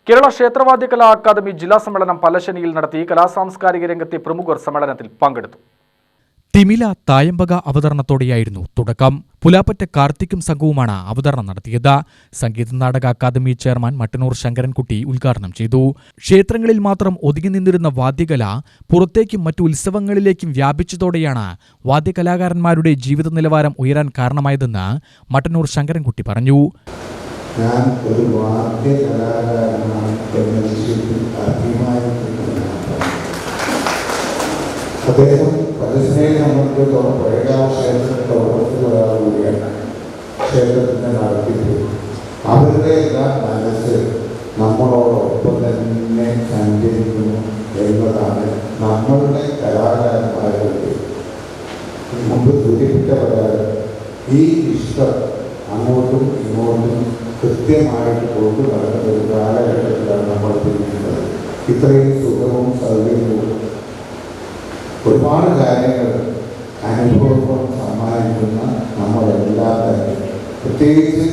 കേരള ക്ഷേത്രവാദ്യ കലാ academy ജില്ലാ സമ്മേളനം പലശനിയിൽ നടത്തി. കലാസാംസ്കാരിക രംഗത്തെ പ്രമുഖർ സമ്മേളനത്തിൽ പങ്കെടുത്തു. തിമില തായമ്പക അവതരണത്തോടെയായിരുന്നു തുടക്കം. പുലാപ്പറ്റ കാർത്തിക്കും സംഘവുമാണ് അവതരണം നടത്തിയത്. സംഗീത നാടക അക്കാദമി ചെയർമാൻ മട്ടന്നൂർ ശങ്കരൻകുട്ടി ഉദ്ഘാടനം ചെയ്തു. ക്ഷേത്രങ്ങളിൽ മാത്രം ഒതുങ്ങി നിന്നിരുന്ന വാദ്യകല പുറത്തേക്കും മറ്റു ഉത്സവങ്ങളിലേക്കും വ്യാപിച്ചതോടെയാണ് വാദ്യകലാകാരന്മാരുടെ ജീവിത നിലവാരം ഉയരാൻ കാരണമായതെന്ന് മട്ടന്നൂർ ശങ്കരൻകുട്ടി പറഞ്ഞു. ഞാൻ ഒരു വാദ്യ കലാകാരനാണ് എന്ന വിഷയത്തിൽ അഭിമാനിക്കുന്നതാണ്. അദ്ദേഹം പലശനെ സംബന്ധിച്ചിടത്തോളം പഴയകാല ക്ഷേത്രത്തിൻ്റെ ഓർമ്മകളാവുകയാണ്. ക്ഷേത്രത്തിൻ്റെ നടത്തിപ്പ് അവരുടെ എല്ലാ മനസ്സ് നമ്മളോടൊപ്പം തന്നെ സഞ്ചരിക്കുന്നു എന്നതാണ് നമ്മളുടെ കലാകാരന്മാരുടെ മുമ്പ് സൂചിപ്പിച്ച പ്രകാരം ഈ ഇഷ്ടം അങ്ങോട്ടും ഇങ്ങോട്ടും കൃത്യമായിട്ട് കൊണ്ടു നടക്കുന്ന ഒരു കാലഘട്ടത്തിലാണ് നമ്മൾ തിരിക്കുന്നത്. ഇത്രയും സുഖവും സൗകര്യവും ഒരുപാട് കാര്യങ്ങൾ അനുഭവം സമ്മാനിക്കുന്ന നമ്മളെല്ലാം തന്നെ, പ്രത്യേകിച്ച്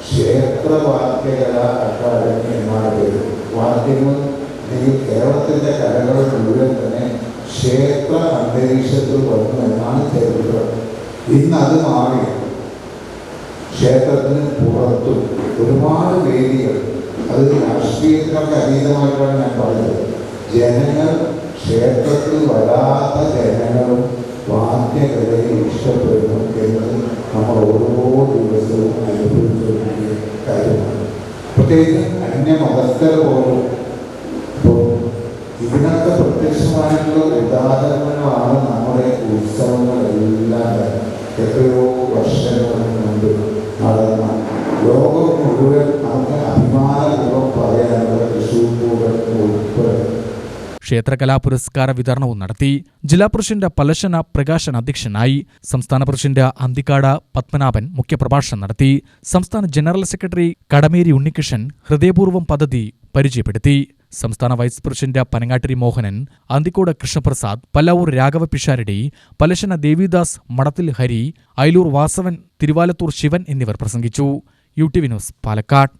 ക്ഷേത്രവാദ്യകല അക്കാദമി എന്നാണ് പേര്. വാദ്യങ്ങൾ അല്ലെങ്കിൽ കേരളത്തിൻ്റെ കലകൾ മുഴുവൻ തന്നെ ക്ഷേത്ര അന്തരീക്ഷത്തിൽ വന്നു എന്നാണ് ചരിത്രം. ഇന്ന് അത് മാറി ക്ഷേത്രത്തിന് പുറത്തും ഒരുപാട് വേദികൾ, അത് രാഷ്ട്രീയത്തിനൊക്കെ അതീതമായിട്ടാണ് ഞാൻ പറഞ്ഞത്. ജനങ്ങൾ, ക്ഷേത്രത്തിൽ വരാത്ത ജനങ്ങളും വാദ്യകലയെ ഇഷ്ടപ്പെടുന്നു എന്നത് നമ്മൾ ഓരോ ദിവസവും അനുഭവിച്ചുകൊണ്ടിരിക്കുന്ന കാര്യമാണ്. പ്രത്യേകിച്ച് അന്യമതസ്ഥർ പോലും ഇപ്പോൾ ഇതിനൊക്കെ പ്രത്യക്ഷമായിട്ടുള്ള ഉദാഹരണങ്ങളാണ് നമ്മുടെ ഉത്സവങ്ങളെല്ലാം. എത്രയോ വർഷങ്ങൾക്ക് മുമ്പ് നടന്ന ലോകം മുഴുവൻ നമുക്ക് അഭിമാനപൂർവ്വം പറയാനുള്ള തൃശ്ശൂർ പൂരം ഉൾപ്പെടെ ക്ഷേത്രകലാ പുരസ്കാര വിതരണവും നടത്തി. ജില്ലാ പ്രസിഡന്റ് പലശന പ്രകാശൻ അധ്യക്ഷനായി. സംസ്ഥാന പ്രസിഡന്റ് അന്തിക്കാട് പത്മനാഭൻ മുഖ്യപ്രഭാഷണം നടത്തി. സംസ്ഥാന ജനറൽ സെക്രട്ടറി കടമേരി ഉണ്ണികൃഷ്ണൻ ഹൃദയപൂർവ്വം പദ്ധതി പരിചയപ്പെടുത്തി. സംസ്ഥാന വൈസ് പ്രസിഡന്റ് പനങ്ങാട്ടിരി മോഹനൻ, അന്തിക്കോട് കൃഷ്ണപ്രസാദ്, പല്ലാവൂർ രാഘവ പിഷാരടി, പലശന ദേവിദാസ്, മടത്തിൽ ഹരി, അയലൂർ വാസവൻ, തിരുവാലത്തൂർ ശിവൻ എന്നിവർ പ്രസംഗിച്ചു. UTV news, Palakkad.